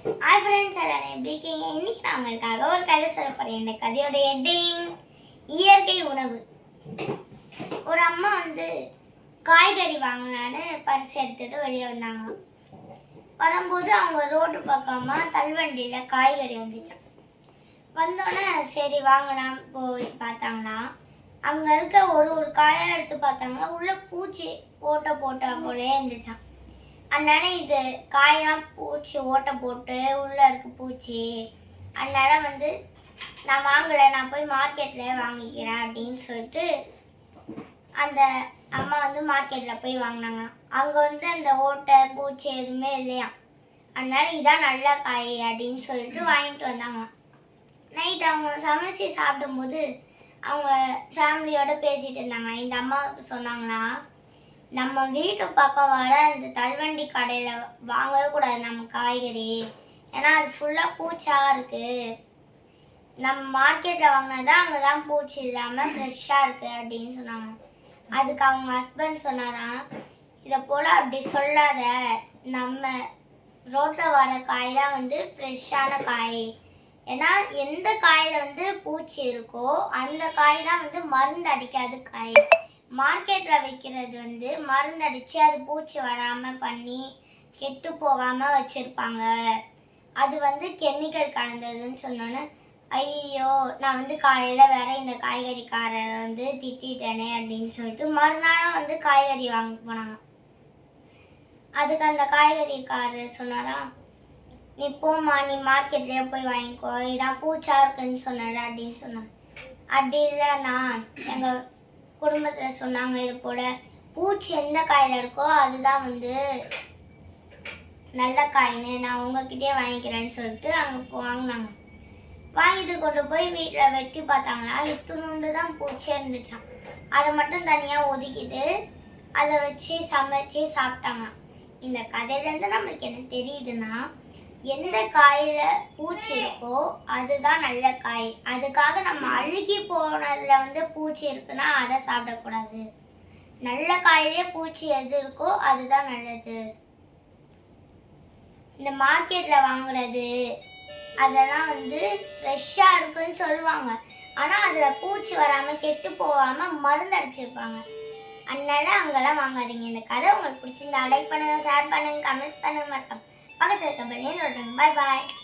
Hi friends, எல்லாரும் எப்படி இருக்கீங்க? இன்னைக்கு நான் உங்களுக்காக ஒரு கதை சொல்ல போறேன். இந்த கதையோட ஹெட்டிங் இயற்கை உணவு. ஒரு அம்மா காய்கறி வாங்கினான்னு பரிசு எடுத்துட்டு வெளியே வந்தாங்க. வரும்போது அவங்க ரோட்டு பக்கமா தள்ளுவண்டியில காய்கறி வந்துச்சான். வந்தோடனே சரி வாங்கலாம் போய் பார்த்தாங்களா, அங்க இருக்க ஒரு காயா எடுத்து பார்த்தாங்களா, உள்ள பூச்சி போட்ட போலே இருந்துச்சான். அதனால இது காயெல்லாம் பூச்சி ஓட்டை போட்டு உள்ள இருக்கு பூச்சி, அதனால நான் வாங்கலை, நான் போய் மார்க்கெட்ல வாங்கிக்கிறேன் அப்படின்னு சொல்லிட்டு அந்த அம்மா மார்க்கெட்ல போய் வாங்கினாங்க. அங்க அந்த ஓட்டை பூச்சி எதுவுமே இல்லையா, அதனால இதான் நல்ல காய் அப்படின்னு சொல்லிட்டு வாங்கிட்டு வந்தாங்க. நைட் அவங்க சமைச்சு சாப்பிடும்போது அவங்க ஃபேமிலியோட பேசிட்டு இருந்தாங்க. இந்த அம்மா சொன்னாங்களா, நம்ம வீட்டு பக்கம் வர இந்த தள்ளுவண்டி கடையில் வாங்கவே கூடாது நம்ம காய்கறி, ஏன்னா அது ஃபுல்லாக பூச்சாக இருக்குது. நம்ம மார்க்கெட்டில் வாங்கினதான் அங்கே தான் பூச்சி இல்லாமல் ஃப்ரெஷ்ஷாக இருக்குது அப்படின்னு சொன்னாங்க. அதுக்கு அவங்க ஹஸ்பண்ட் சொன்னாராம், இதை போல் அப்படி சொல்லாத, நம்ம ரோட்டில் வர காய் தான் ஃப்ரெஷ்ஷான காய், ஏன்னா எந்த காயில் பூச்சி இருக்கோ அந்த காய் தான் மருந்து அடிக்காத காய். மார்க்கெட்டில் வைக்கிறது மருந்து அடித்து அது பூச்சி வராமல் பண்ணி கெட்டு போகாமல் வச்சுருப்பாங்க, அது கெமிக்கல் கலந்ததுன்னு சொன்னோன்னே, ஐயோ நான் காலையில் வேற இந்த காய்கறிக்காரரை திட்டேனே அப்படின்னு சொல்லிட்டு மறுநாளும் காய்கறி வாங்க போனாங்க. அதுக்கு அந்த காய்கறிக்காரர் சொன்னாரா, நீ போம்மா, நீ மார்க்கெட்லேயே போய் வாங்கிக்கோ, இதான் பூச்சா இருக்குன்னு சொன்னார் அப்படின்னு சொன்னாங்க. அப்படி இல்லைண்ணா, எங்கள் குடும்பத்தில் சொன்னாங்க இது போல் பூச்சி எந்த காயில் இருக்கோ அதுதான் நல்ல காயின்னு, நான் உங்ககிட்டயே வாங்கிக்கிறேன்னு சொல்லிட்டு அங்கே வாங்கினாங்க. வாங்கிட்டு கொண்டு போய் வீட்டில் வெட்டி பார்த்தாங்களா, இத்துணுண்டு தான் பூச்சியாக இருந்துச்சான். அதை மட்டும் தனியாக ஒதுக்கிட்டு அதை வச்சு சமைச்சு சாப்பிட்டாங்க. இந்த கதையிலேருந்து நம்மளுக்கு என்ன தெரியுதுன்னா, எந்த காயில் பூச்சி இருக்கோ அதுதான் நல்ல காய். அதுக்காக நம்ம அழுகி போனதில் பூச்சி இருக்குன்னா அதை சாப்பிடக்கூடாது. நல்ல காயிலே பூச்சி எது இருக்கோ அதுதான் நல்லது. இந்த மார்க்கெட்டில் வாங்குறது அதெல்லாம் ஃப்ரெஷ்ஷாக இருக்குன்னு சொல்லுவாங்க, ஆனால் அதில் பூச்சி வராமல் கெட்டு போகாமல் மருந்து அடிச்சிருப்பாங்க. அதனால அங்கெல்லாம் வாங்காதீங்க. இந்த கதை உங்களுக்கு பிடிச்சிருந்தா லைக் பண்ணுங்கள், ஷேர் பண்ணுங்கள், கமெண்ட்ஸ் பண்ணுங்கள், மறக்காம பக்கத்தில் இருக்க பெல்லையும் தொட்டுருங்க. பாய் பாய்.